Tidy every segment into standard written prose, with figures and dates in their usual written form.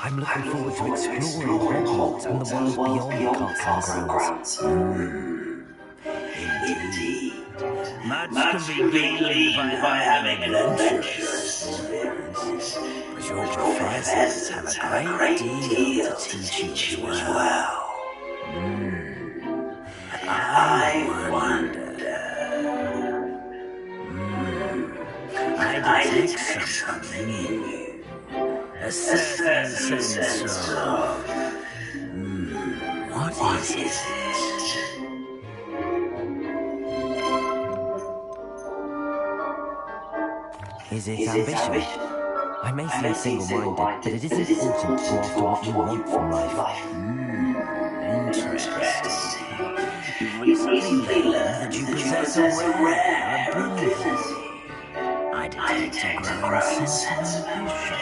I'm looking forward to exploring Hogwarts and the world beyond castle and grounds. Indeed. Much can be gained by having adventurous experiences. But your professors have a great deal to teach you as well. I wonder... I detect something in you. A certain sense of... What is it? Is it ambition? I may seem single-minded, but it is important to go after what you want from life. Interesting. You recently learned that you possess a rare ability. I detect a growing sense of ambition.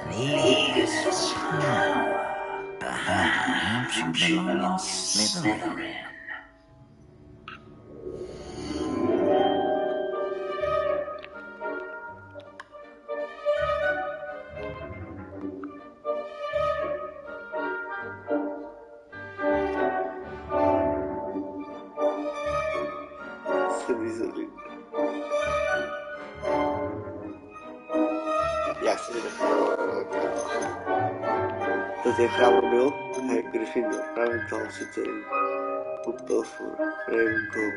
An eagerness for power. Perhaps you belong in Slytherin. Ze Hrabromil a Gryffindor právě dal si ten Hufflepuff, Ravenclaw.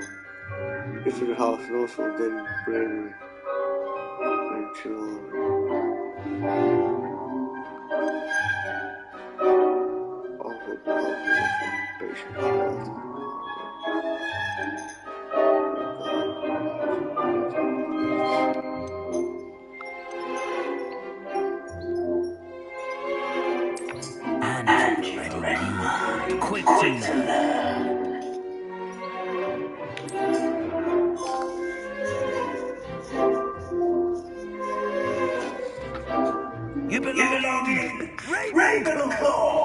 Gryffindor House and also then Bravery. Quick to learn. You belong in Ravenclaw.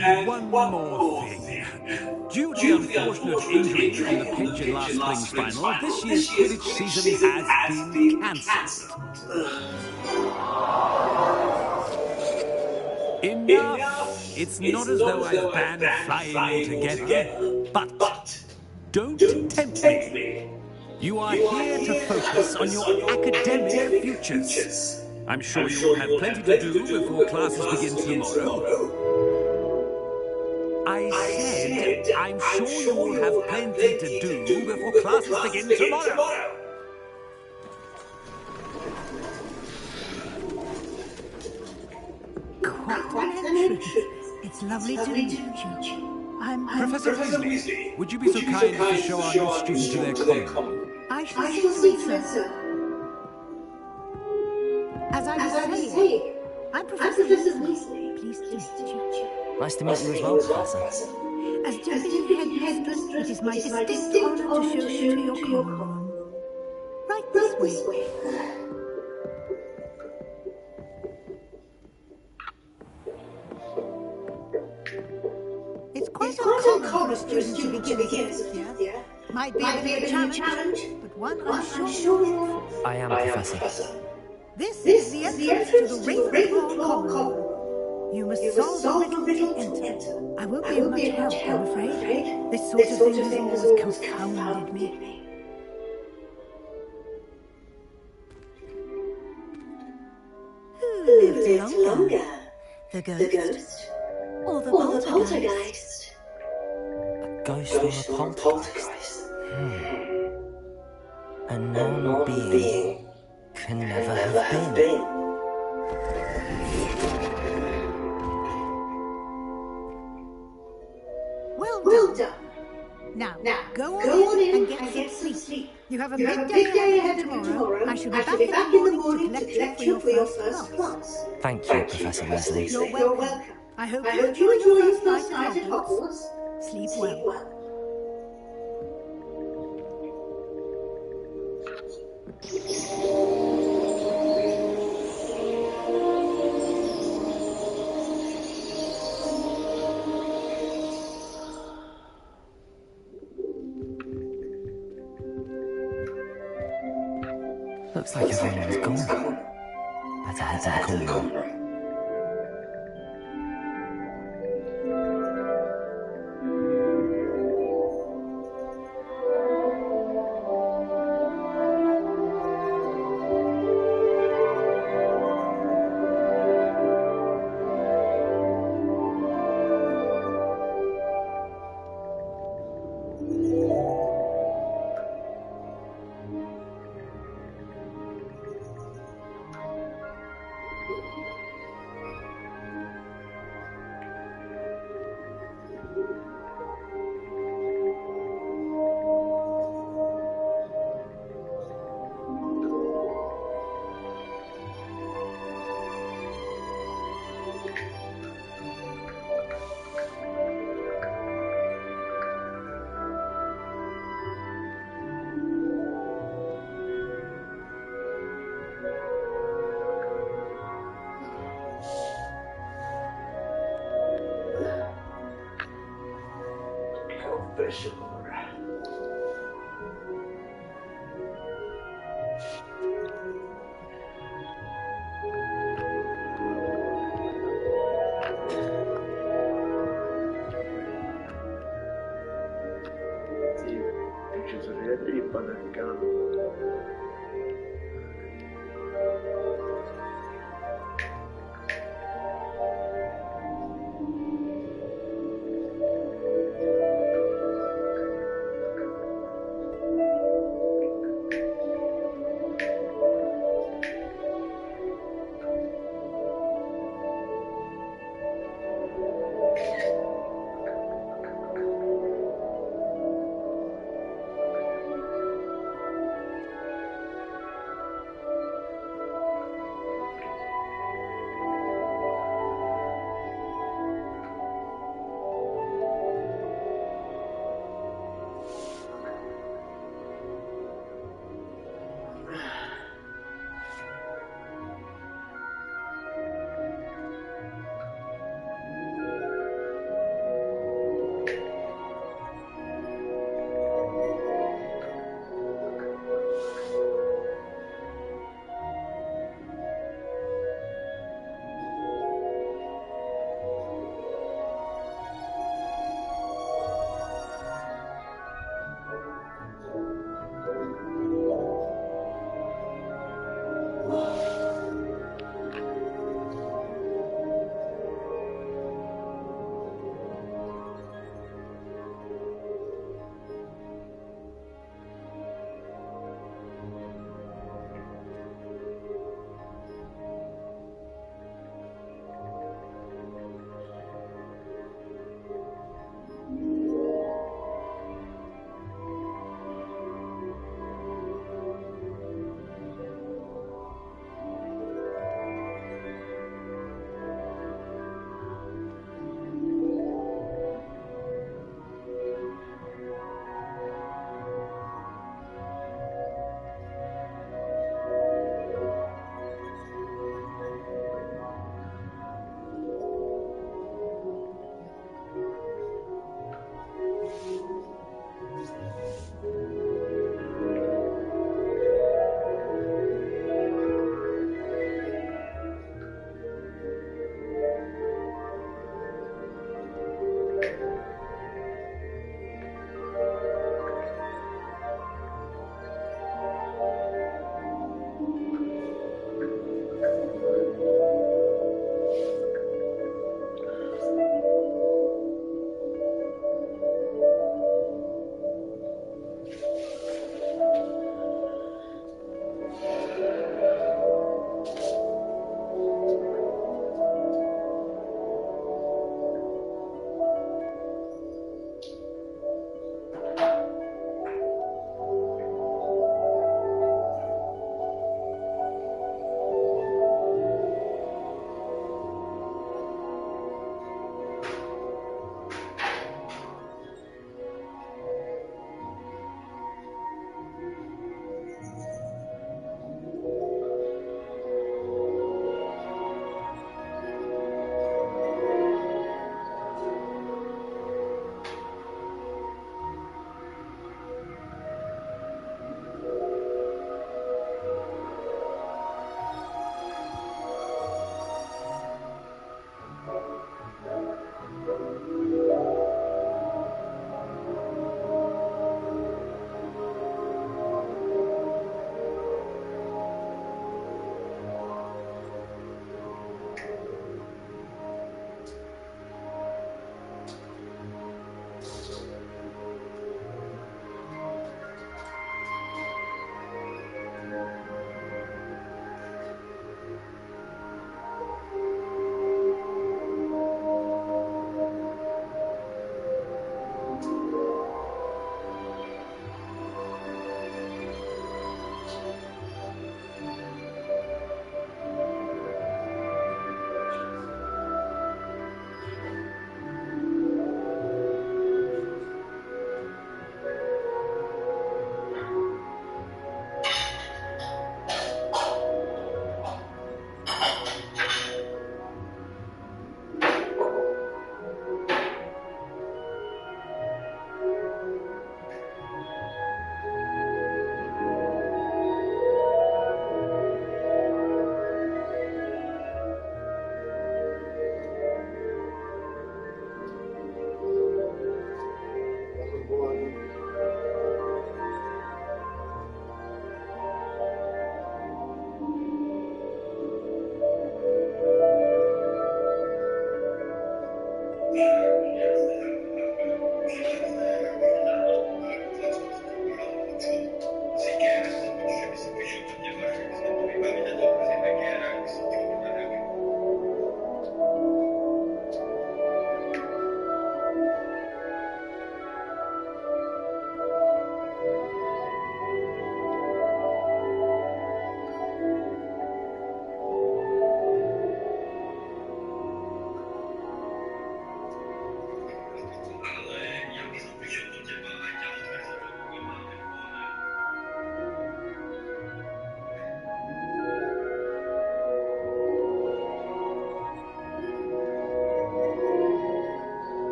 And one more thing. Due to the unfortunate injury on the pitch in last spring's final, this year's Quidditch season has been cancelled. Enough! It's not as though I've banned flying altogether, but don't tempt me. You are here to focus on your academic futures. I'm sure you will have plenty to do before classes begin tomorrow. I said, I'm sure you will have plenty to do before classes begin tomorrow. Quite an entrance. It's lovely to meet you. I'm Professor Weasley, would you be so kind as to show our new students to their common? I shall speak to it, sir. As I was saying, I'm Professor Weasley. Pleased to meet you. Nice to meet you as well, Professor. As Deputy Headmistress, it is my distinct honour to show you to your common room. Right this way. It's quite uncommon for a student to begin as a fifth year. Might be a bit of a challenge, but one I'm sure you'll... I am, Professor. This is the entrance to the Ravenclaw common room. You must solve a riddle to enter. I won't be of much help, I'm afraid. This sort of thing has always confounded me. Who lived longer? The ghost? Or the poltergeist? A ghost or a poltergeist? A known being can never have been. Well done. Now, go on in and get some sleep. You have a big day ahead tomorrow. I shall be back in the morning to collect you for your first class. Thank you, Professor Weasley. You're welcome. I hope you enjoy your first night at Hogwarts. Sleep well. Looks like everyone's gone. Better head to the common room.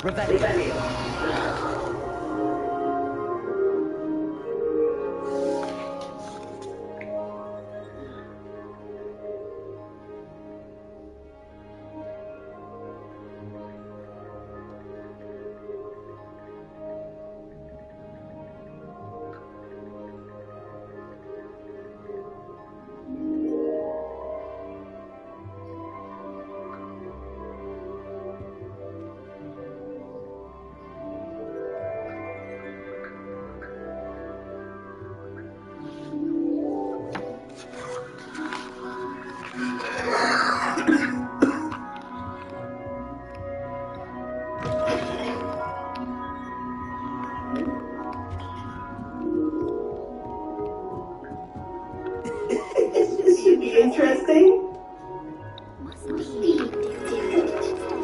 Revelio. This should be interesting. Must be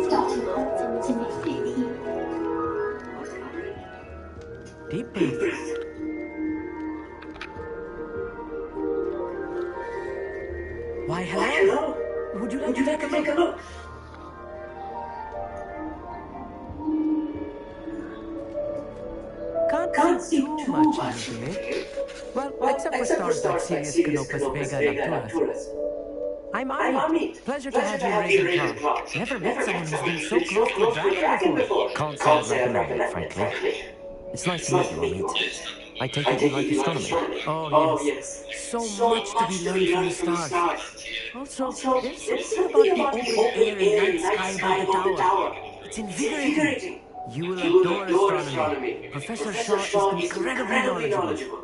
starting out to me. Deep breath. Why, hello. Would you like to take a look? Can't see too much into it. Well, except for stars like Sirius, Canopus, Vega, and Arcturus. I'm Amit. Pleasure to have you in Radiant Clark. Never met someone who's been so close to a dragon before. Can't say I'd recommend it, frankly. It's nice to meet you, Amit. I take it you like astronomy. Oh, yes. So much to be learned from the stars. Also, there's something about the open air and night sky above the tower. It's invigorating. You will adore astronomy. Professor Shaw is incredibly knowledgeable.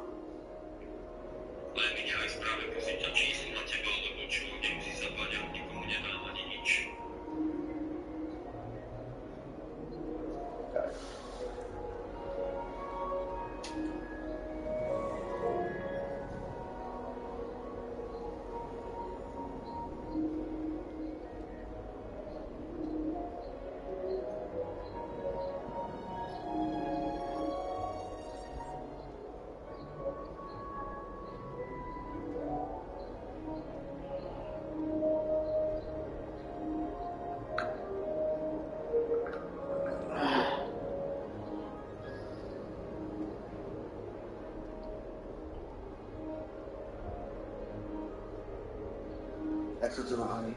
Ecco domani.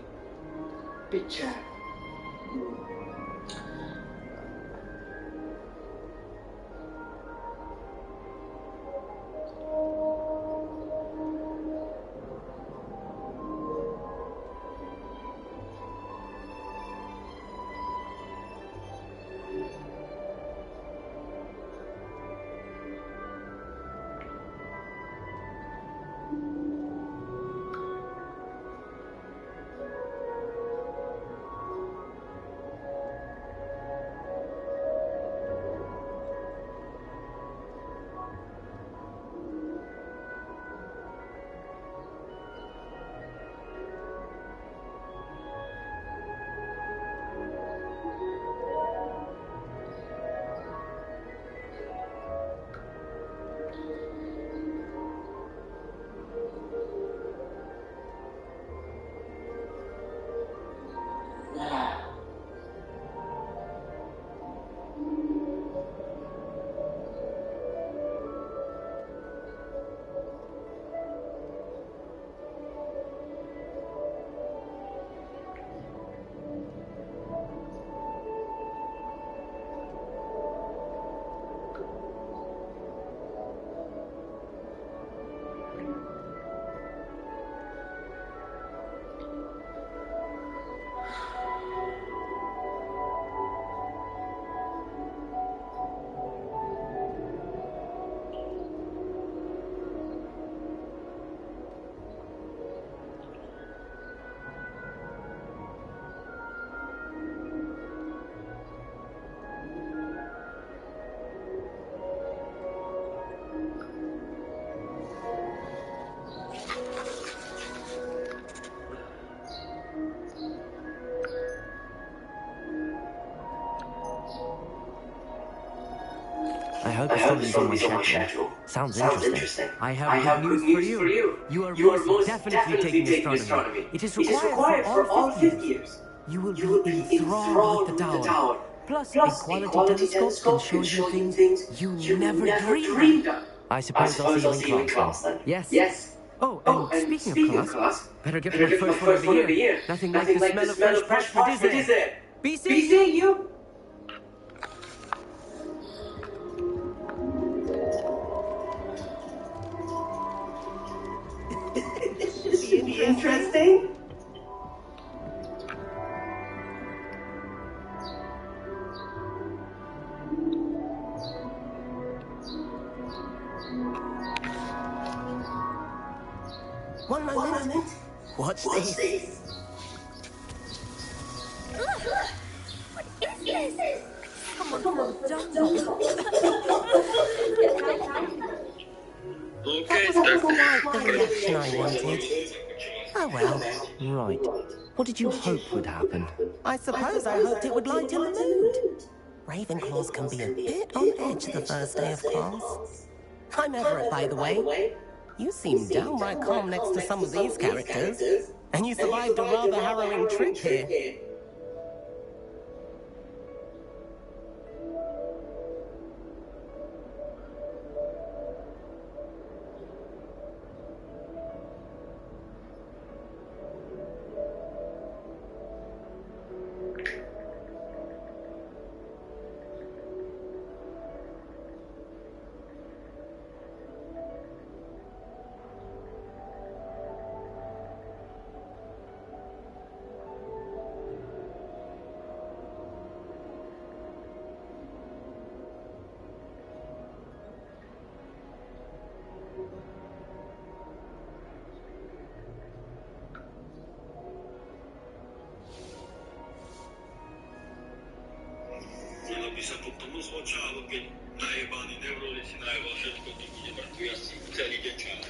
Picture. I hope it's on my schedule. Sounds interesting. I have good news for you. You are most definitely taking astronomy. It is required for all 50 years. You will be enthralled with the tower. Plus, big quality telescopes can show you things you never dreamed of. I suppose I'll see you in class then. Yes. Oh, and speaking of class, better get my first one of the year. Nothing like the smell of fresh parchment, is there? BC, you? This should be interesting. One moment. Watch this. What is this? Someone from jungle. That wasn't quite the reaction I wanted. Oh well. Right. What did you hope would happen? I suppose I hoped it would lighten the mood. Ravenclaws can be a bit on edge the first day of class. I'm Everett, by the way. You seem downright calm next to some of these characters, and you survived a rather harrowing trip here. bisa tuttuğumuz o çağlık naibani nevrolesi naiva všetko tu bude mŕtvy celý deň čas.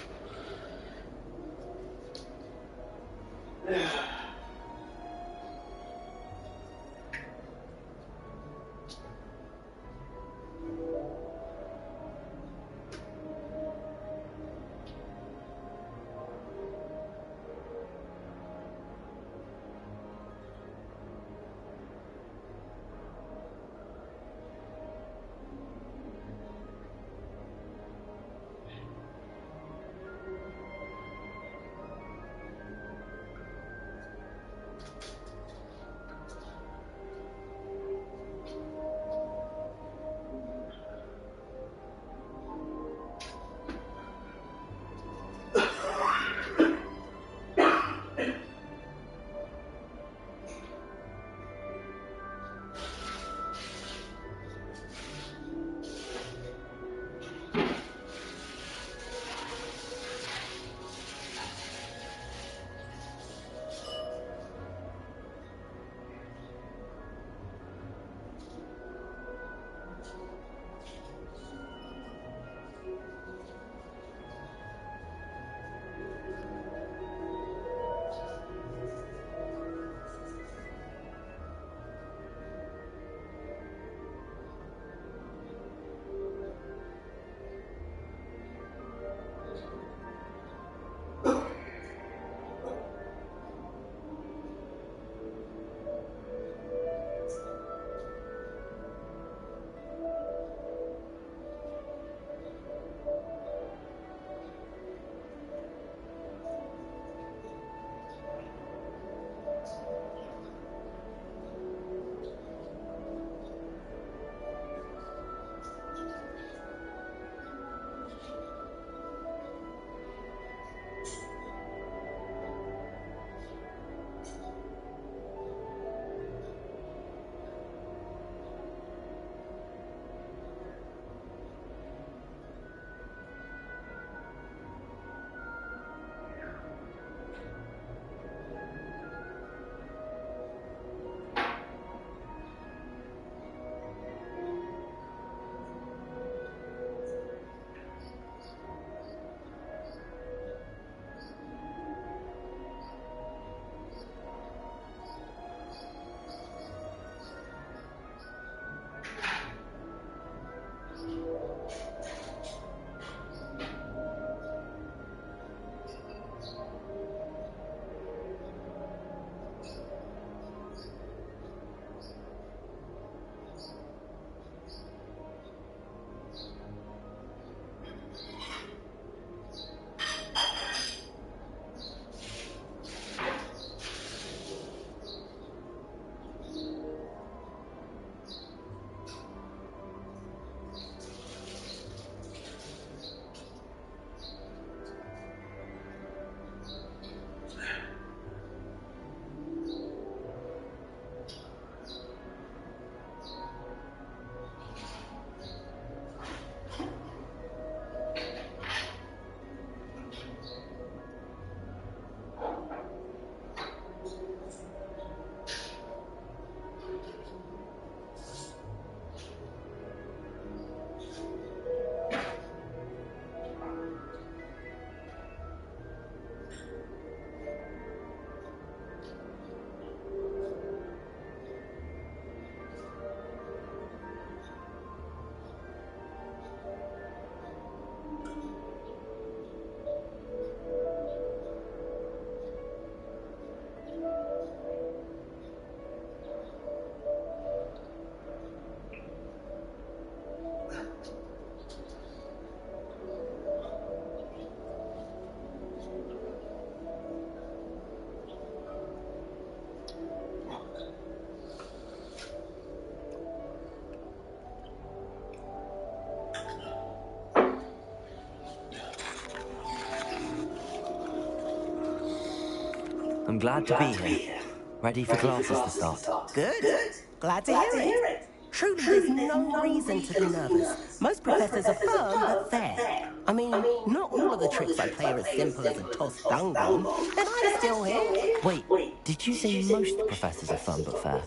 I'm glad to be here. Ready for classes to start. Good. Glad to hear it. Truly, there's no reason to be nervous. Most professors are firm but fair. I mean, not all of the tricks I play are as simple as a tossed dung bomb, and I'm still here. Wait, did you say most professors are fun but fair?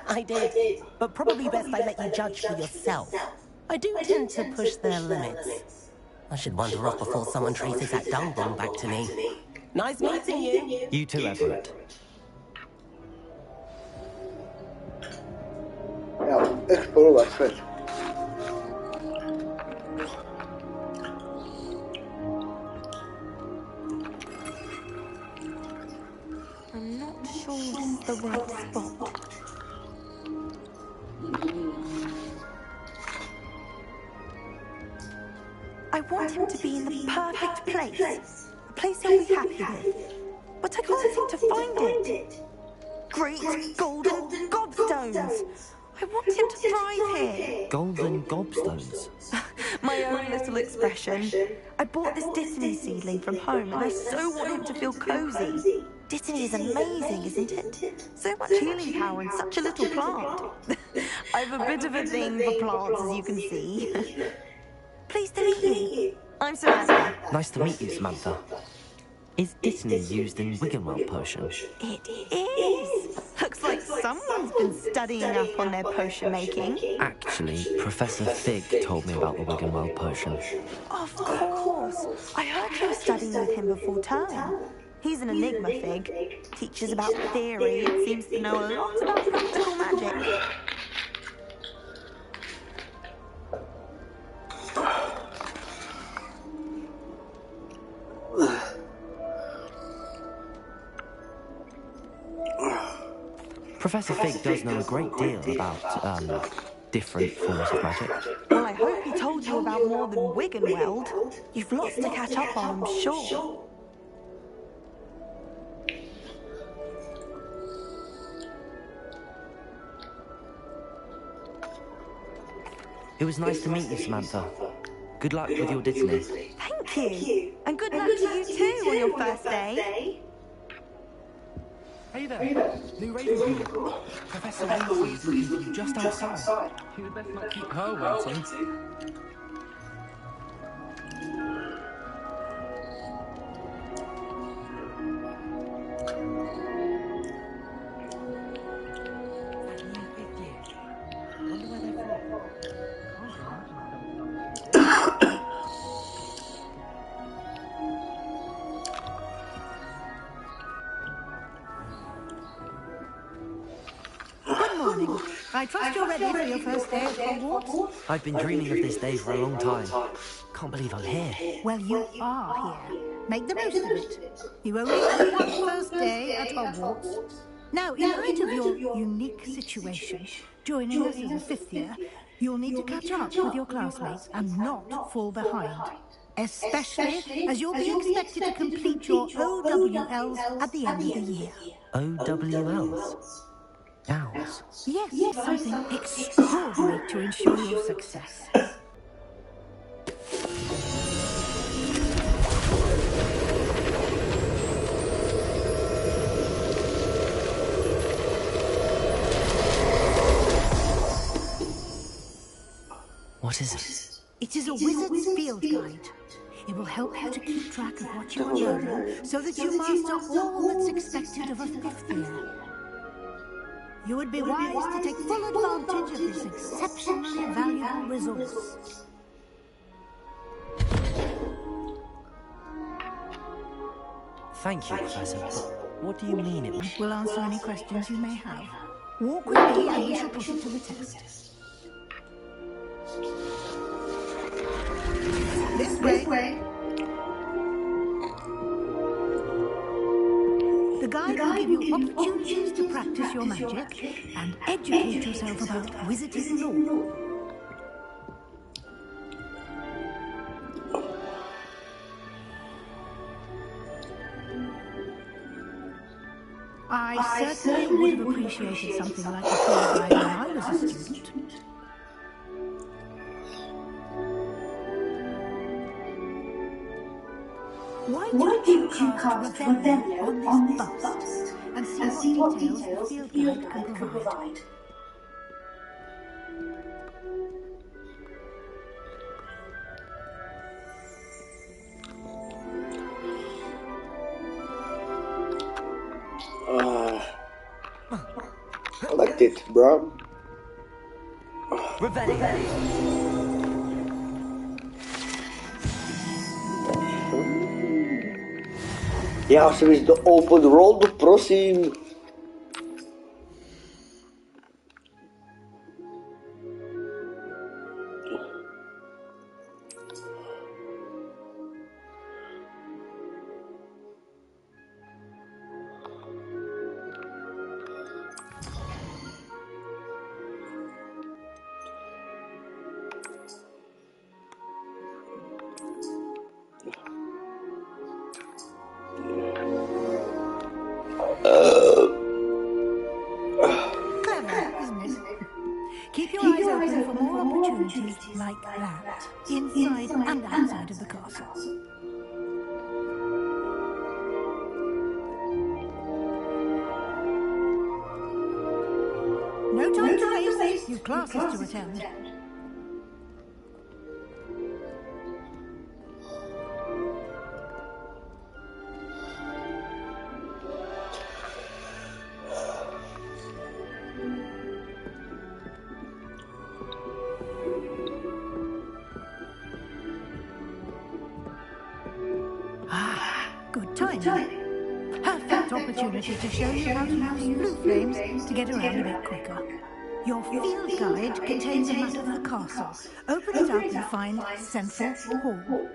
I did, but probably best I let you judge for yourself. I do tend to push their limits. I should wander off before someone traces that dung bomb back to me. Nice meeting you. You too, Everett. Evo, eksplorować svet. I'm not sure this is the right spot. I want him to be in the perfect place. A place he'll be happy with. But I can't seem to find it. Great golden gobstones! I want him to thrive here. Golden gobstones? My own little expression. I bought this Dittany seedling from home and I so want him to feel cozy. Dittany is amazing, isn't it? So much healing power in such a little plant. I've a bit of a thing for plants, as you can see. Pleased to meet you. I'm Samantha. Nice to meet you, Samantha. Is Dittany used in Wiggenweld potion? It is. Looks like someone's been studying up on their potion making. Actually, Professor Fig told me about the Wiggenweld potion. Of course. I heard you were studying with him before term. He's an enigma, Fig. Teaches about theory and seems to know a lot about practical magic. Professor Fig does know a great deal about, different forms of magic. Well, I hope he told you about more than Wiggenweld. You've lots to catch up on, I'm sure. It was nice to meet you, Samantha. Good luck with your Dittany. Thank you. And good luck to you too on your first day. Hey there, New Raven. Professor Weasley is looking for you just outside. You'd best not keep her waiting. I trust you're ready for your first day at Hogwarts? I've been dreaming of this day for a long time. Can't believe I'm here. Well, you are here. Make the most of it. You only have one first day at Hogwarts. Now, in light of your unique situation, joining us as a fifth year, you'll need to catch up with your classmates and not fall behind. Especially as you'll be expected to complete your OWLs at the end of the year. OWLs? Owls? Yes, something extraordinary to ensure your success. What is it? It is a wizard's field guide. It will help you to keep track of what you are learning so that you master all that's expected of a fifth year. You would be wise to take full advantage of this exceptionally valuable resource. Thank you, Professor. What do you mean it was? We'll answer any questions you may have. Walk with me and we shall put it to the test. This way. The guide will give you opportunities to practice your magic and educate yourself about wizarding lore. I certainly would have appreciated something like a field guide when I was a student. Why don't you cast Revelio on this bust and see what details the field guide can provide? Like it, bro. Ja, ze is de open ronde, prosím. Clever, isn't it? Keep your eyes open for more opportunities like that, inside and outside of the castle. No time to waste. You've classes to attend. Good timing. Perfect opportunity to show you how to use blue flames to get around a bit quicker. Your field guide contains a map of the castle. Open it up and find Central Hall.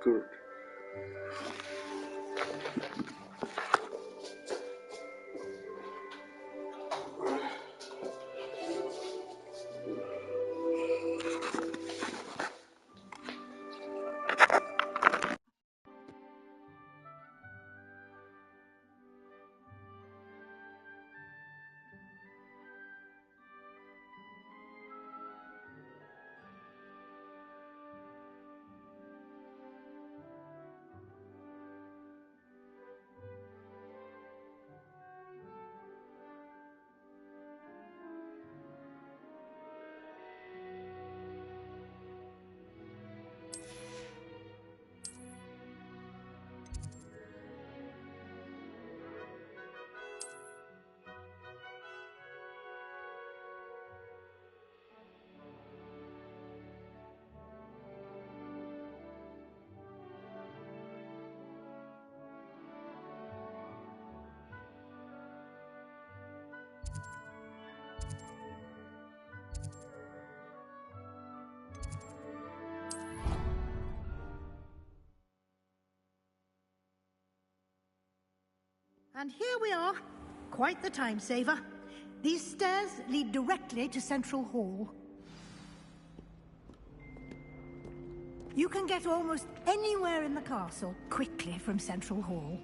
Good. And here we are. Quite the time saver. These stairs lead directly to Central Hall. You can get almost anywhere in the castle quickly from Central Hall.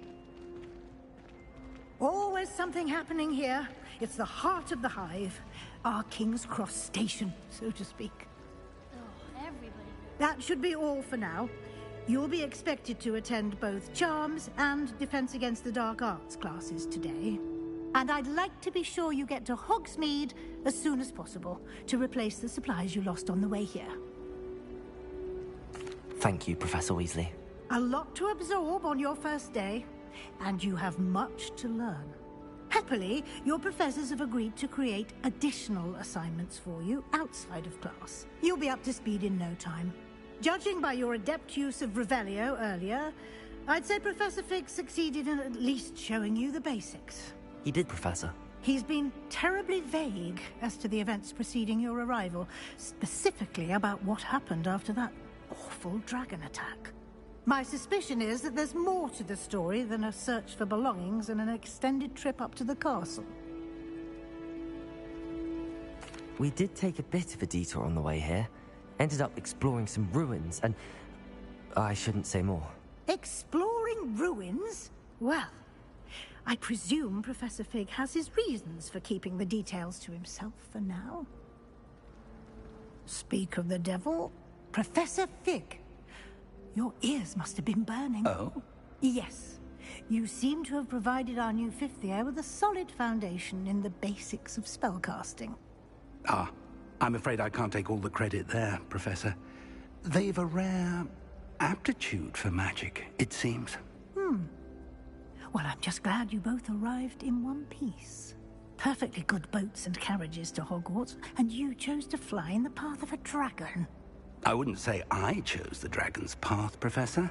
Always something happening here. It's the heart of the Hive. Our King's Cross station, so to speak. Oh, everybody. That should be all for now. You'll be expected to attend both Charms and Defense Against the Dark Arts classes today. And I'd like to be sure you get to Hogsmeade as soon as possible to replace the supplies you lost on the way here. Thank you, Professor Weasley. A lot to absorb on your first day, and you have much to learn. Happily, your professors have agreed to create additional assignments for you outside of class. You'll be up to speed in no time. Judging by your adept use of Revelio earlier, I'd say Professor Fig succeeded in at least showing you the basics. He did, Professor. He's been terribly vague as to the events preceding your arrival, specifically about what happened after that awful dragon attack. My suspicion is that there's more to the story than a search for belongings and an extended trip up to the castle. We did take a bit of a detour on the way here. Ended up exploring some ruins and... I shouldn't say more. Exploring ruins? Well, I presume Professor Fig has his reasons for keeping the details to himself for now. Speak of the devil, Professor Fig. Your ears must have been burning. Oh? Yes. You seem to have provided our new fifth year with a solid foundation in the basics of spellcasting. Ah, I'm afraid I can't take all the credit there, Professor. They've a rare aptitude for magic, it seems. Well, I'm just glad you both arrived in one piece. Perfectly good boats and carriages to Hogwarts, and you chose to fly in the path of a dragon. I wouldn't say I chose the dragon's path, Professor.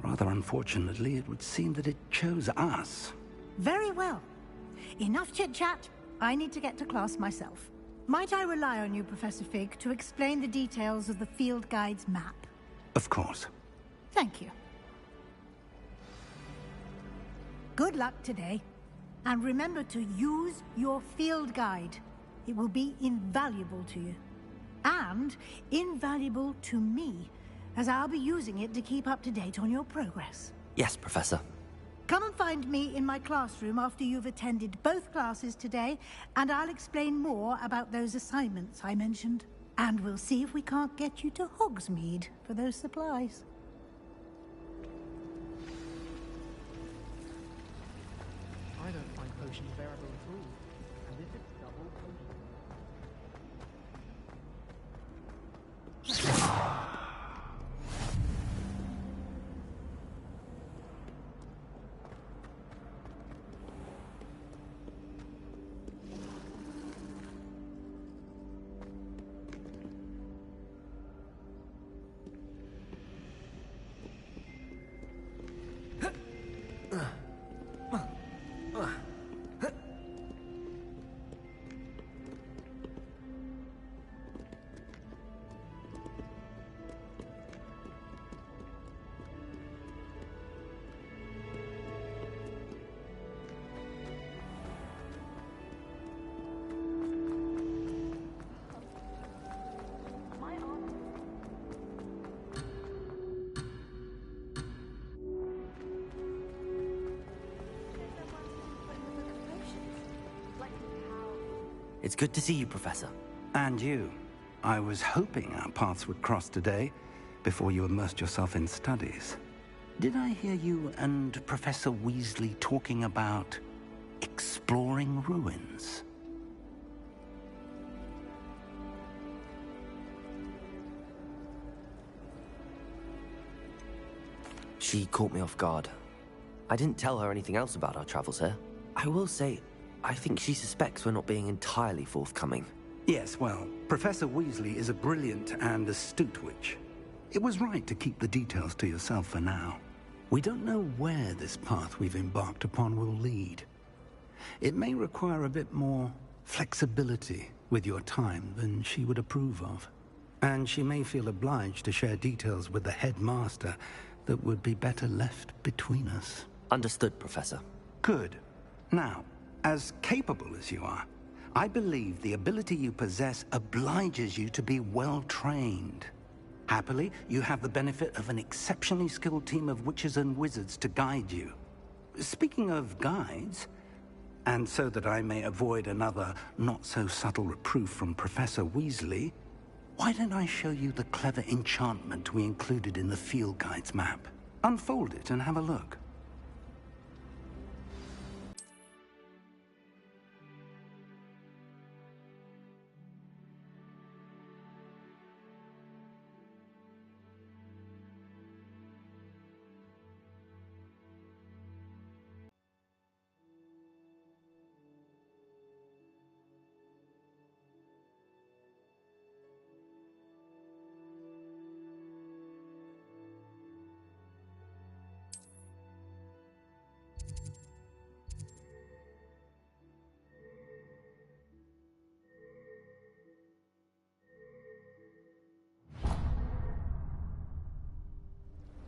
Rather unfortunately, it would seem that it chose us. Very well. Enough chit-chat. I need to get to class myself. Might I rely on you, Professor Fig, to explain the details of the field guide's map? Of course. Thank you. Good luck today. And remember to use your field guide. It will be invaluable to you. And invaluable to me, as I'll be using it to keep up to date on your progress. Yes, Professor. Come and find me in my classroom after you've attended both classes today, and I'll explain more about those assignments I mentioned. And we'll see if we can't get you to Hogsmeade for those supplies. I don't find potions bearable at all. And if it's double potion... It's good to see you, Professor. And you. I was hoping our paths would cross today, before you immersed yourself in studies. Did I hear you and Professor Weasley talking about exploring ruins? She caught me off guard. I didn't tell her anything else about our travels here. I will say, I think she suspects we're not being entirely forthcoming. Yes, well, Professor Weasley is a brilliant and astute witch. It was right to keep the details to yourself for now. We don't know where this path we've embarked upon will lead. It may require a bit more flexibility with your time than she would approve of. And she may feel obliged to share details with the headmaster that would be better left between us. Understood, Professor. Good. Now, as capable as you are, I believe the ability you possess obliges you to be well-trained. Happily, you have the benefit of an exceptionally skilled team of witches and wizards to guide you. Speaking of guides, and so that I may avoid another not-so-subtle reproof from Professor Weasley, why don't I show you the clever enchantment we included in the field guide's map? Unfold it and have a look.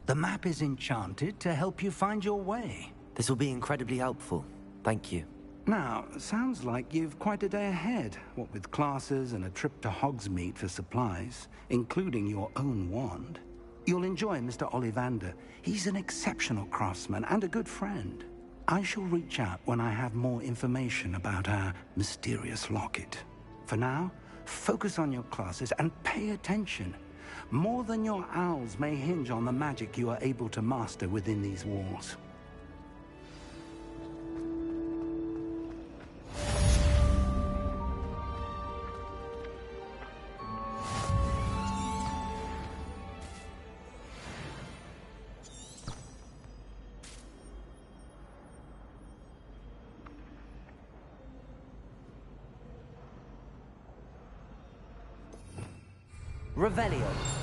The map is enchanted to help you find your way. This will be incredibly helpful. Thank you. Now, sounds like you've quite a day ahead, what with classes and a trip to Hogsmeade for supplies, including your own wand. You'll enjoy Mr. Ollivander. He's an exceptional craftsman and a good friend. I shall reach out when I have more information about our mysterious locket. For now, focus on your classes and pay attention. More than your owls may hinge on the magic you are able to master within these walls. Revelio.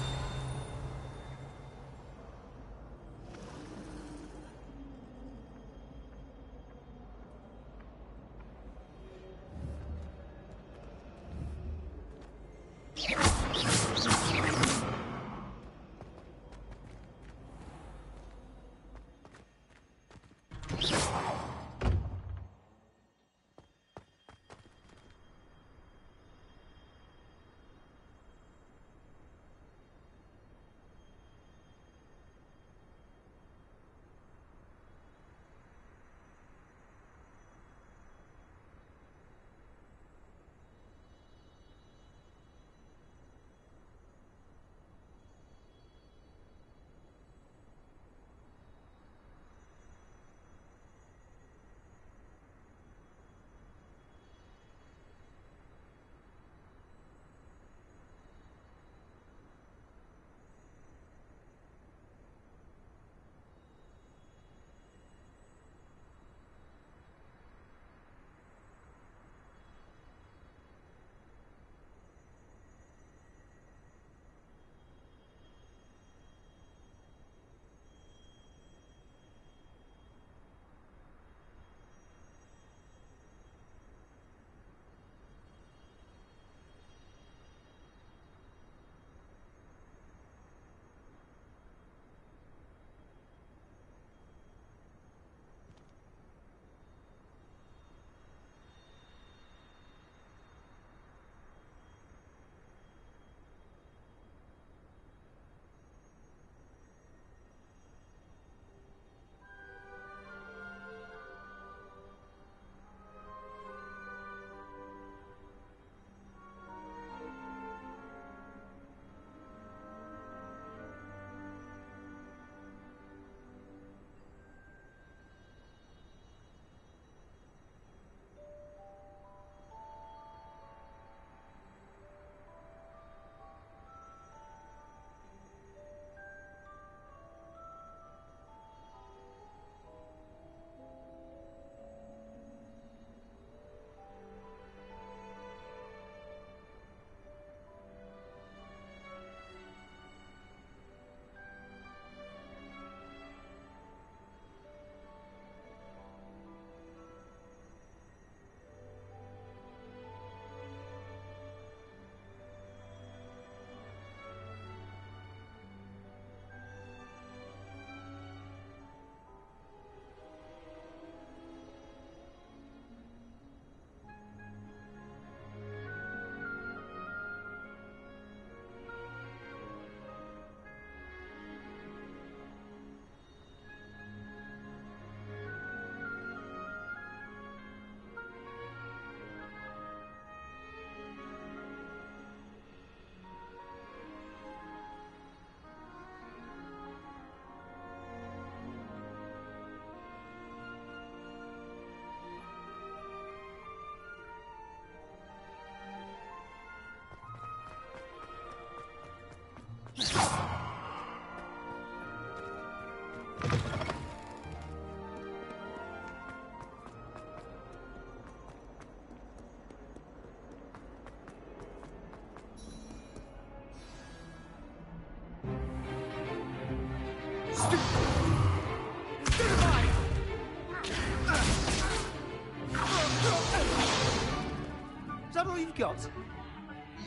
Is that all you've got?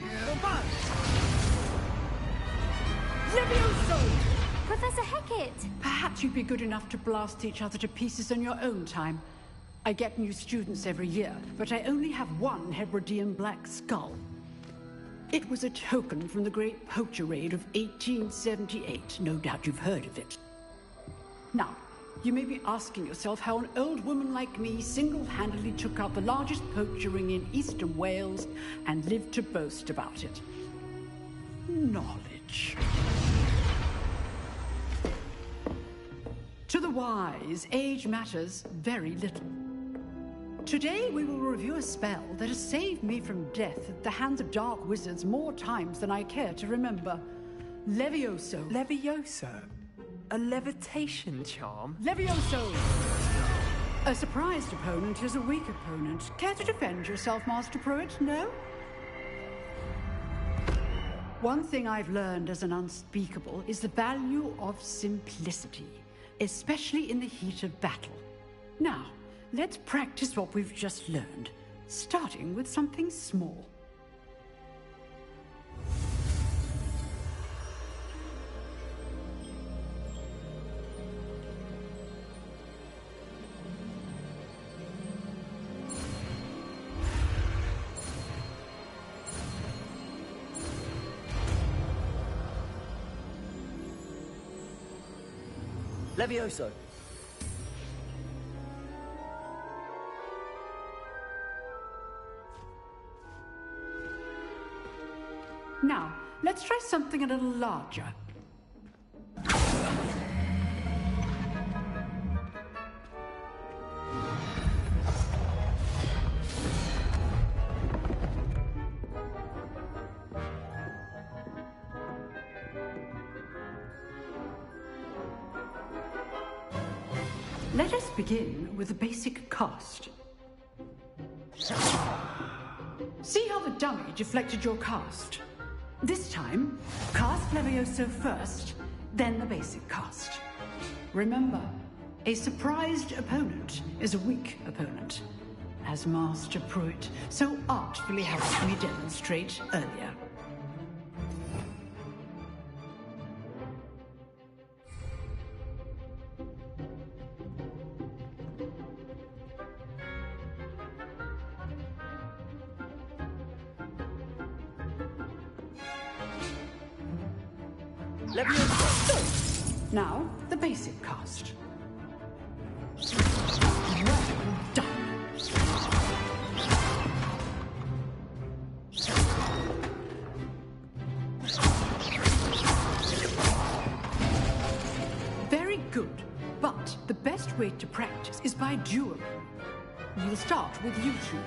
Yeah. Levioso! Professor Hecat! Perhaps you'd be good enough to blast each other to pieces on your own time. I get new students every year, but I only have one Hebridean black skull. It was a token from the Great Poacher Raid of 1878. No doubt you've heard of it. Now, you may be asking yourself how an old woman like me single-handedly took out the largest poacher ring in eastern Wales and lived to boast about it. Knowledge. To the wise, age matters very little. Today we will review a spell that has saved me from death at the hands of dark wizards more times than I care to remember. Levioso. Levioso? A levitation charm? Levioso! A surprised opponent is a weak opponent. Care to defend yourself, Master Pruitt? No? One thing I've learned as an unspeakable is the value of simplicity, especially in the heat of battle. Now, let's practice what we've just learned, starting with something small. Levioso. Now, let's try something a little larger. Let us begin with the basic cast. See how the dummy deflected your cast? This time, cast Levioso first, then the basic cast. Remember, a surprised opponent is a weak opponent, as Master Pruitt so artfully helped me demonstrate earlier. Now, the basic cast. Well done. Very good, but the best way to practice is by dueling. We'll start with you two.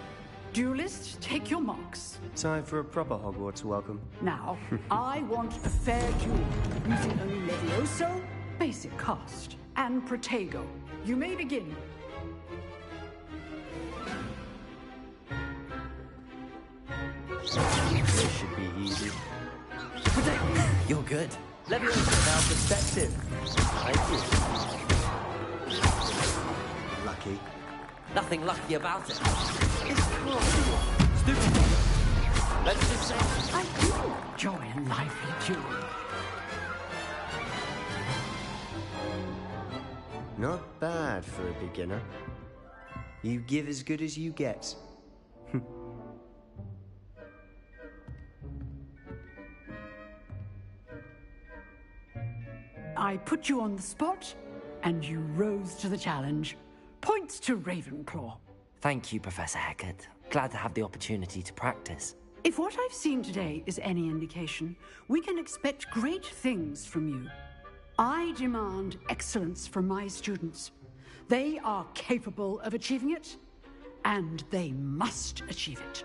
Duelists, take your marks. Time for a proper Hogwarts welcome. Now, I want a fair duel, using only Levioso, basic cast, and Protego. You may begin. This should be easy. Protego, you're good. Levioso, now perspective. Thank you. Lucky. Nothing lucky about it. It's possible. Stupid. Let's just say I do enjoy a lively duel. Not bad for a beginner. You give as good as you get. I put you on the spot, and you rose to the challenge. Points to Ravenclaw. Thank you, Professor Hecat. Glad to have the opportunity to practice. If what I've seen today is any indication, we can expect great things from you. I demand excellence from my students. They are capable of achieving it, and they must achieve it.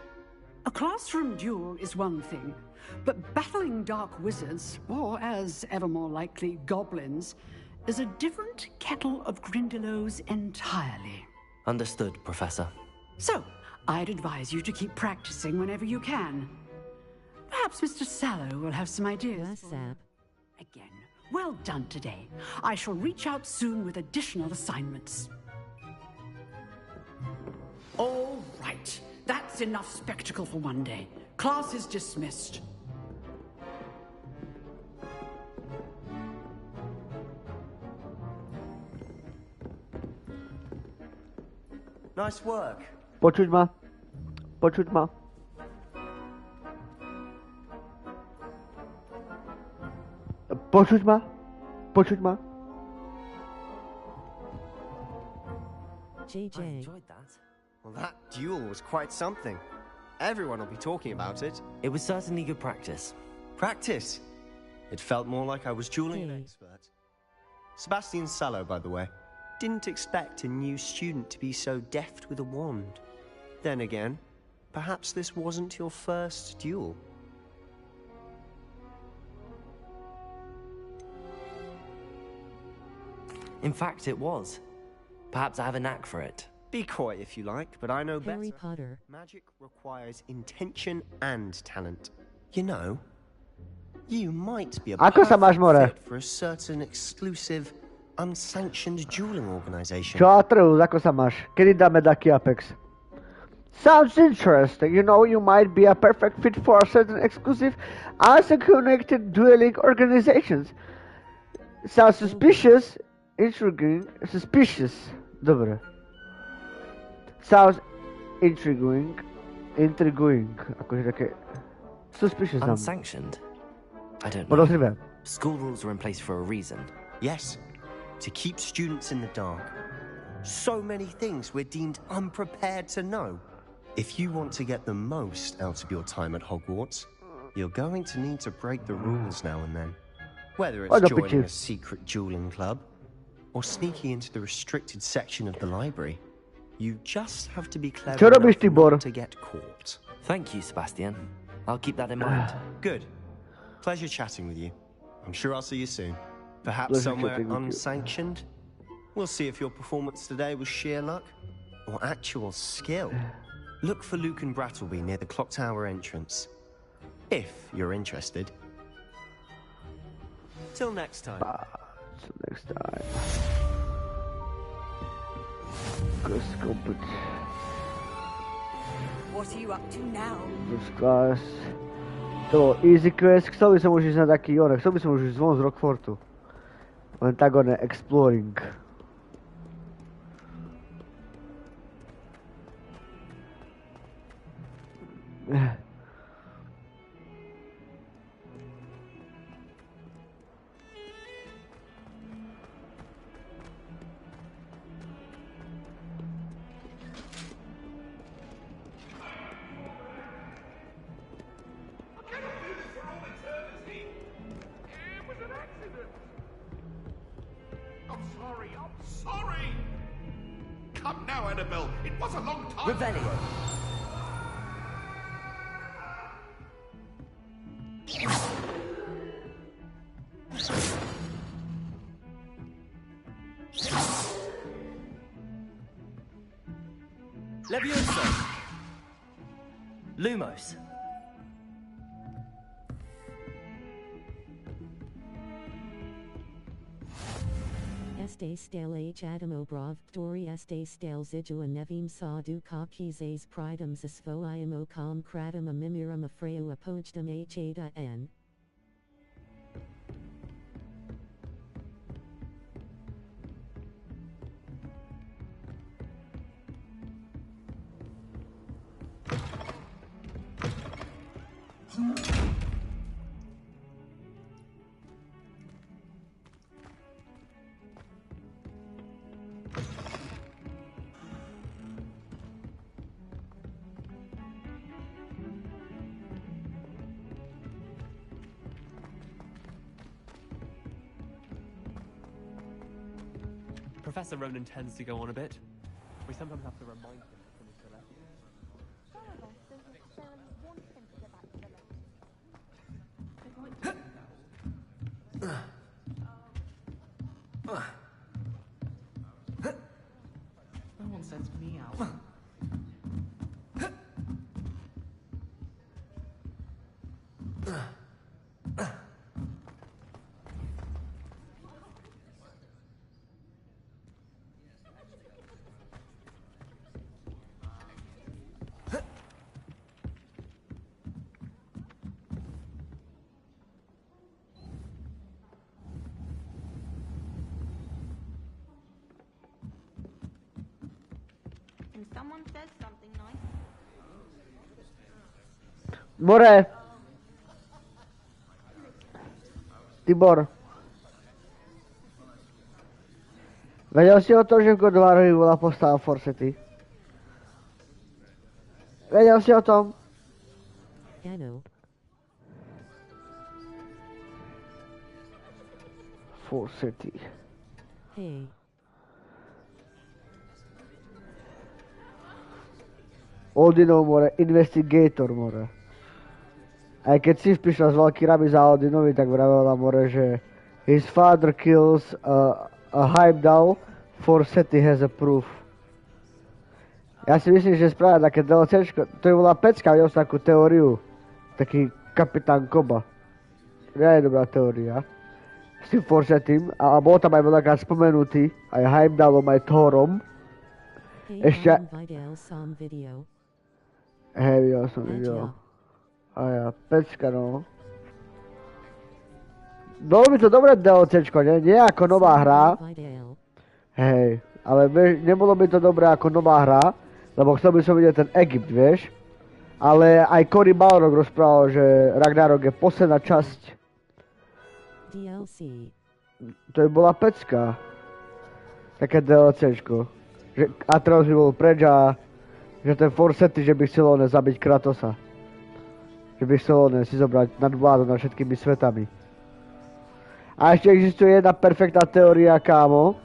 A classroom duel is one thing, but battling dark wizards, or as ever more likely, goblins, is a different kettle of Grindylows entirely. Understood, Professor. So, I'd advise you to keep practicing whenever you can. Perhaps Mr. Sallow will have some ideas. Yes, Sap. Again, well done today. I shall reach out soon with additional assignments. All right. That's enough spectacle for one day. Class is dismissed. Nice work. Počuť ma? Počuť ma? Počuť ma? Počuť ma? I enjoyed that. Well, that duel was quite something. Everyone will be talking about it. It was certainly good practice. Practice? It felt more like I was dueling an expert. Sebastian Sallow, by the way. Didn't expect a new student to be so deft with a wand. Then again, perhaps this wasn't your first duel. In fact, it was. Perhaps I have a knack for it. Be coy if you like, but I know Harry better. Potter. Magic requires intention and talent. You know, you might be a Ako sa máš, more? perfect fit for a certain exclusive, unsanctioned dueling organization. Čo Atreus, ako sa máš? Kedy dáme taký Apex? Sounds interesting. You know, you might be a perfect fit for a certain exclusive, unconnected dueling organizations. Sounds suspicious, intriguing, suspicious. Dobre. Sounds intriguing. Akože také suspicious. Unsanctioned? I don't know. Podozrivé. School rules are in place for a reason. Yes, to keep students in the dark. So many things we're deemed unprepared to know. If you want to get the most out of your time at Hogwarts, you're going to need to break the rules now and then. Whether it's joining a secret dueling club, or sneaking into the restricted section of the library, you just have to be clever enough not to get caught. Thank you, Sebastian. I'll keep that in mind. Good. Pleasure chatting with you. I'm sure I'll see you soon. Perhaps somewhere unsanctioned? We'll see if your performance today was sheer luck or actual skill. Look for Luke and Brattleby near the clock tower entrance. If you're interested. Till next time. Till next time. What are you up to now? Class. To bol easy quest. Chcel by som už ísť na taký onek. Chcel by som už ísť von z Rockfortu. Len tak oné exploring. Levioso! Lumos! Este stale H Adamobrov, Dori este stale Zidua Nevim Sadu Kakizes Pridum Zisvo Iamo Com Kratum Amimirum Afreo Apojdum H Ada N. Professor Ronan tends to go on a bit. We sometimes have to remind him to finish the lesson. No one sends me out. someone says something nice. More! Tibor. Vedel si o tom, že v Godvárovi bola postava Forsety? Vedel si o tom? Áno. Forsety. Hej. Odinov more, investigator more. Aj keď si prišla z veľký rabi za Odinovi, tak vravela more, že his father kills a Heimdall, Forsety has a proof. Ja si myslím, že spravia také DLCčko, to je bola pecka, videl som takú teóriu, taký kapitán Koba. Nie je dobrá teória. S tým Forsetym, a bol tam aj veľakrát spomenutý, aj Heimdallom, aj Thorom. Ešte... Hej, videl som video. A ja, pecka, no. Bolo by to dobré DLCčko, nie ako nová hra. Hej, ale nebolo by to dobré ako nová hra, lebo chcel by som vidieť ten Egypt, vieš. Ale aj Cory Balrog rozprával, že Ragnarok je posledná časť. DLC. To by bola pecka. Také DLCčko. Že Atreus by bol preč a že ten Forsety, že by chcel zabiť Kratosa. Že by chcel si zobrať nadvládu nad všetkými svetami. A ešte existuje jedna perfektná teória, kámo.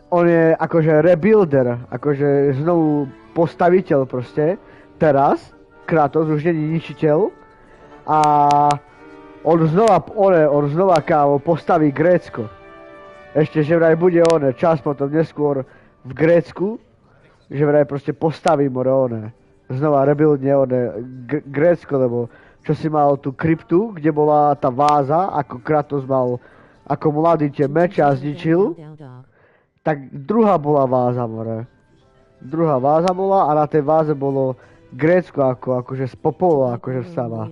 On je akože rebuilder, akože znovu postaviteľ proste. Teraz, Kratos už nie je ničiteľ. A on znova, kámo, postaví Grécko. Ešte, že vraj bude čas potom neskôr v Grécku. Že vraj proste postaví znova rebuildne Grécko, lebo čo si mal tú kryptu, kde bola tá váza, ako Kratos mal ako mladý tie meče a zničil, tak druhá bola váza, Druhá váza bola a na tej váze bolo Grécko akože z popolu, akože vstáva.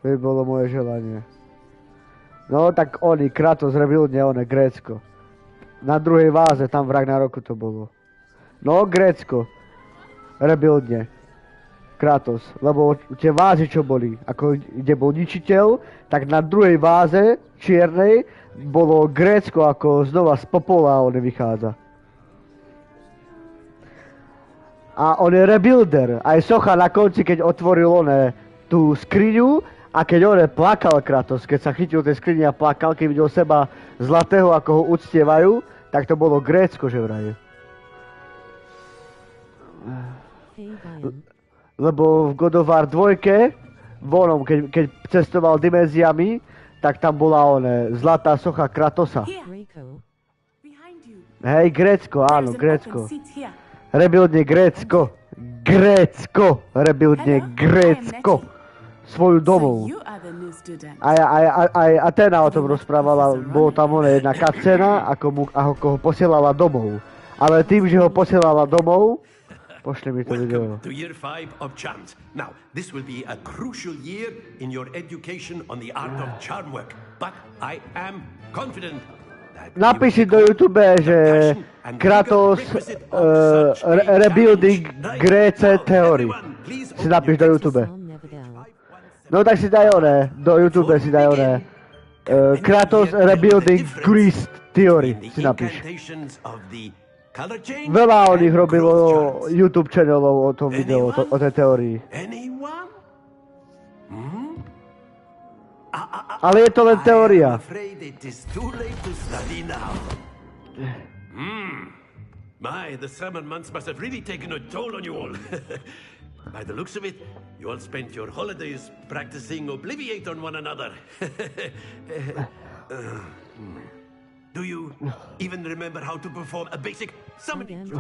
To by bolo moje želanie. No tak Kratos rebuildne Grécko. Na druhej váze, tam v Ragnaroku to bolo. No, Grécko. Rebuildne. Kratos. Lebo tie vázy, čo boli, ako kde bol ničiteľ, tak na druhej váze, čiernej, bolo Grécko ako znova z popola vychádza. A on je rebuilder. Aj socha na konci, keď otvoril tú skriňu a keď plakal Kratos, keď sa chytil tej skrini a plakal, keď videl seba zlatého, ako ho uctievajú, tak to bolo Grécko, že vraj. Lebo v God of War 2, keď cestoval dimenziami, tak tam bola zlatá socha Kratosa. Hej, Grécko, áno, Grécko. Rebuildne Grécko. Grécko, rebuildne Grécko. Svoju domov. Aj Athena o tom rozprávala, bolo tam jedna cutscena, ako ho posielala domov. Ale tým, že ho posielala domov, pošli mi to video. To year 5 of charms. Now, this will be a crucial year in your education on the art of charm work. But I am confident. Napíši do YouTube, že Kratos Rebuilding Gréce Theory. Si napíš do YouTube. No tak si daj do YouTube si daj Kratos Rebuilding Greece Theory. Si napíš. Veľa o nich robilo YouTube channelov o tom videu, o tej teórii. Ale je to len teória. My, the summer months must have really taken a toll on you all. By the looks of it, you all spent your holidays practicing Obliviate on one another. Do you even remember how to perform a basic summoning?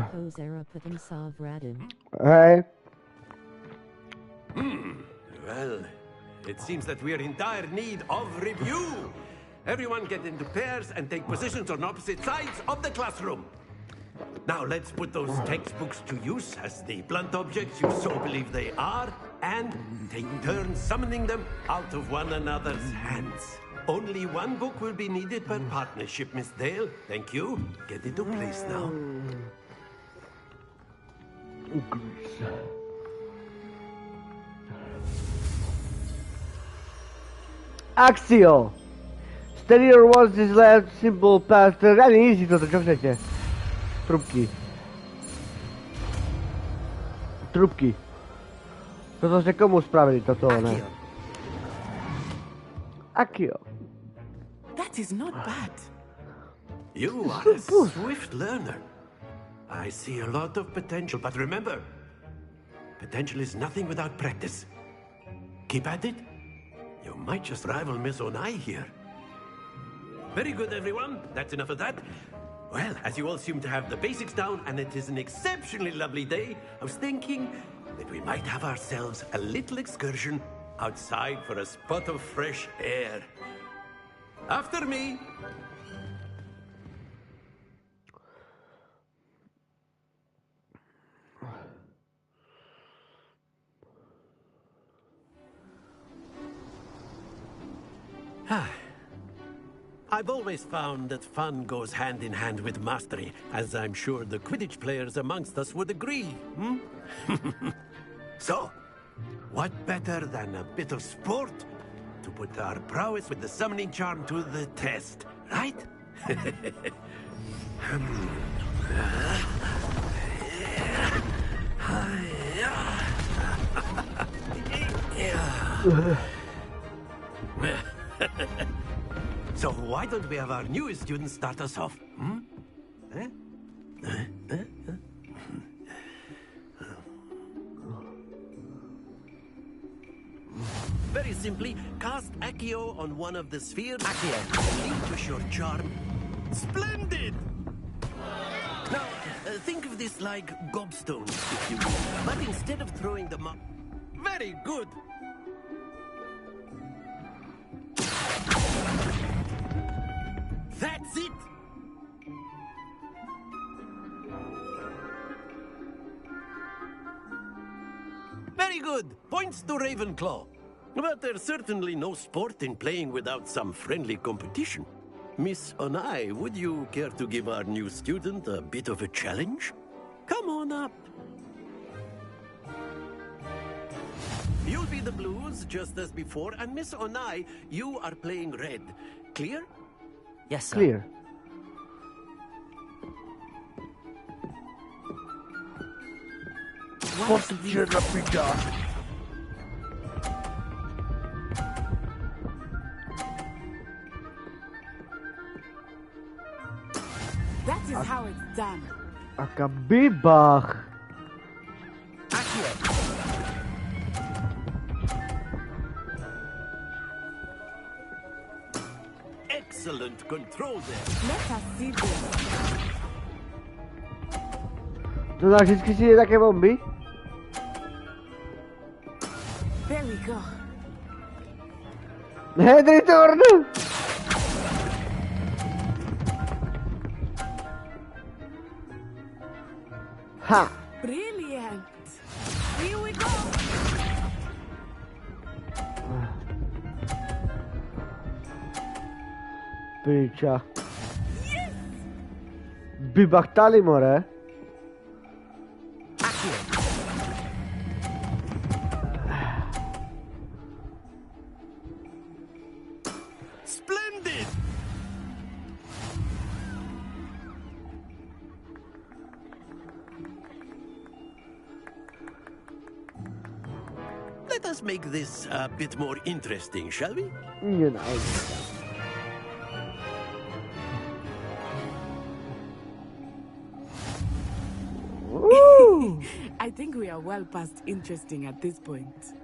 Hey. Well, it seems that we are in dire need of review. Everyone get into pairs and take positions on opposite sides of the classroom. Now let's put those textbooks to use as the blunt objects you so believe they are, and take turns summoning them out of one another's hands. Only one book will be needed per partnership, Miss Dale. Thank you. Get into place now. Axio! Steady your words this last simple path. Reálne easy toto, čo chcete? Trubky. Trubky. Toto ste komu spravili, toto, ne? Akio. That is not bad. You are a swift learner. I see a lot of potential, but remember, potential is nothing without practice. Keep at it. You might just rival Miss Onai here. Very good, everyone. That's enough of that. Well, as you all seem to have the basics down, and it is an exceptionally lovely day, I was thinking that we might have ourselves a little excursion outside for a spot of fresh air. After me. I've always found that fun goes hand in hand with mastery, as I'm sure the Quidditch players amongst us would agree. So, what better than a bit of sport to put our prowess with the summoning charm to the test, right? So why don't we have our newest student start us off? Very simply, cast Accio on one of the spheres. Accio. Relinquish your charm. Splendid! Now, think of this like gobstones, if you will. But instead of throwing them up... Very good! That's it! Very good! Points to Ravenclaw. But there's certainly no sport in playing without some friendly competition. Miss Onai, would you care to give our new student a bit of a challenge? Come on up. You'll be the blues, just as before, and Miss Onai, you are playing red. Clear? Yes, sir. Clear. What That is how it's done. Akabibach. Excellent control there. Let us see this. To dá vždycky si je také bomby? There we go. Henry Torno! Ha! Brilliant. Here we go. Piča. Vybachtali, more. Splendid! Let us make this a bit more interesting, shall we? You know. I think we are well past interesting at this point.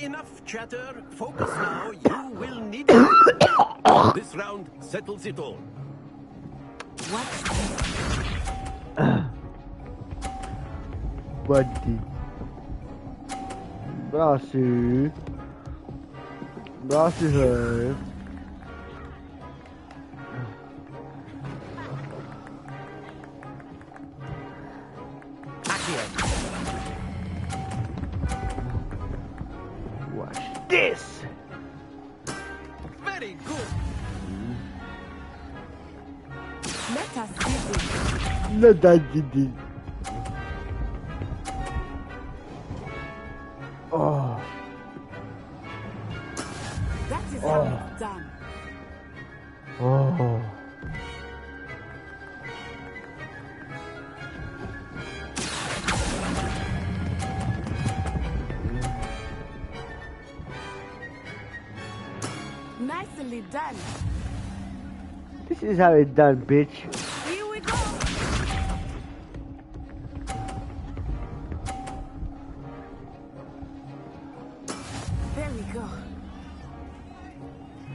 Enough chatter. Focus now. You will need it. This round settles it all. Buddy. Braço. Braço, velho. Watch this. Very good. Let us see this. No, that did. Oh. That is how it's done. Oh. Nicely done. This is how it's done, bitch. Here we go. There we go.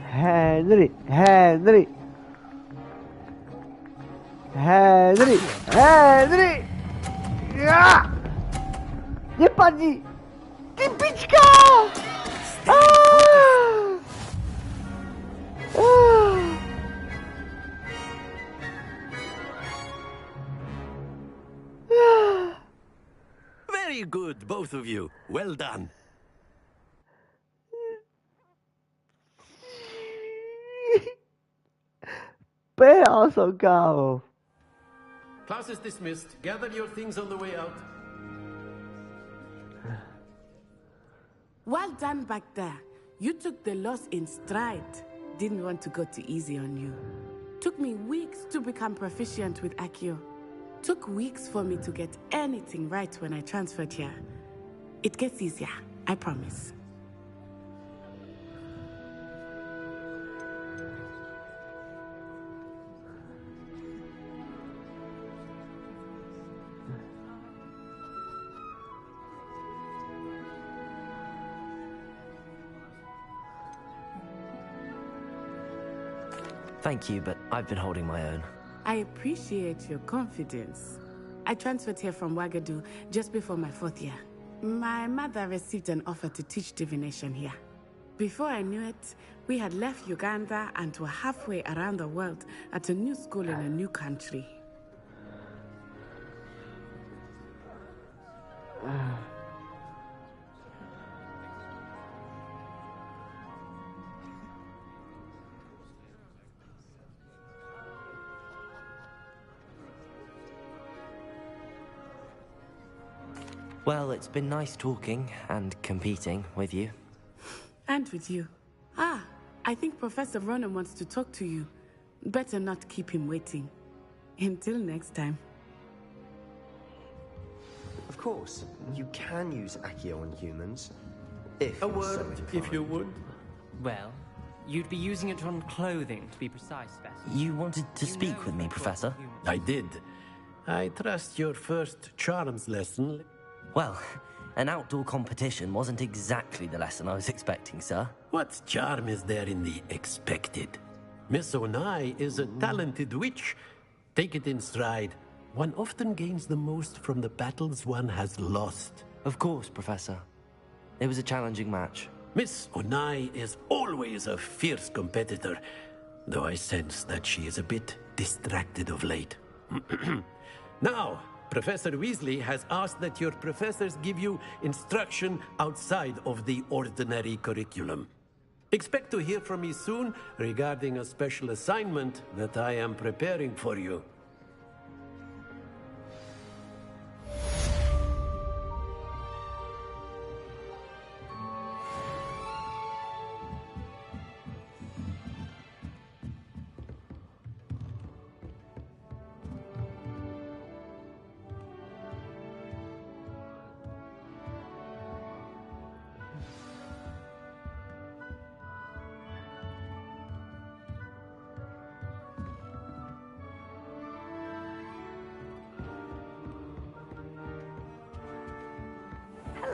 Henry. Yeah! Nie padnij! Ty piczka! Very good, both of you. Well done. But also go. Class is dismissed. Gather your things on the way out. Well done back there. You took the loss in stride. Didn't want to go too easy on you. Took me weeks to become proficient with Accio. Took weeks for me to get anything right when I transferred here. It gets easier, I promise. Thank you, but I've been holding my own. I appreciate your confidence. I transferred here from Ouagadougou just before my 4th year. My mother received an offer to teach divination here. Before I knew it, we had left Uganda and were halfway around the world at a new school in a new country. Well, it's been nice talking and competing with you. And with you. Ah, I think Professor Ronan wants to talk to you. Better not keep him waiting. Until next time. Of course, you can use Accio on humans. If A you're so word, inclined. if you would. Well, you'd be using it on clothing, to be precise, Bess. You wanted to speak with me, Professor? I did. I trust your first charms lesson. Well, an outdoor competition wasn't exactly the lesson I was expecting, sir. What charm is there in the expected? Miss Onai is a talented witch. Take it in stride. One often gains the most from the battles one has lost. Of course, Professor. It was a challenging match. Miss Onai is always a fierce competitor, though I sense that she is a bit distracted of late. Now, Professor Weasley has asked that your professors give you instruction outside of the ordinary curriculum. Expect to hear from me soon regarding a special assignment that I am preparing for you.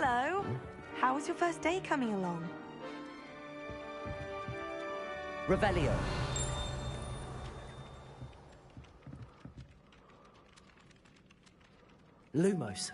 Hello. How was your first day coming along? Revelio. Lumos.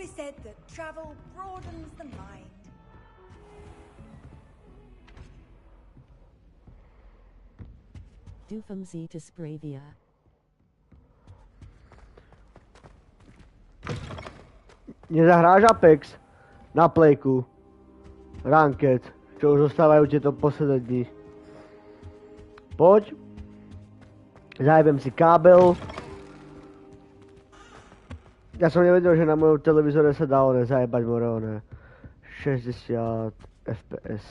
always said that travel broadens the mind. Dufam Z to Spravia. Nezahráš Apex na Playku. Ranked, čo už zostávajú tieto posledné dni. Poď. Zajebem si kábel. Ja som nevedel, že na mojom televízore sa dá zajebať more 60 fps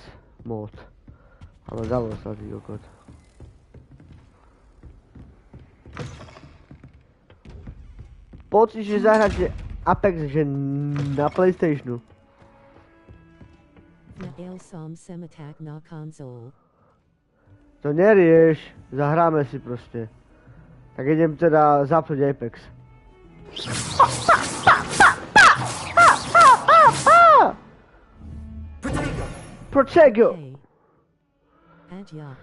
mod. Ale dalo sa, ty kokot. Poď si, že zahráte Apex, že na PlayStationu. Na Elsom sem attack na konzol. To nerieš, zahráme si proste. Tak idem teda zapnúť Apex. Protego! Adja.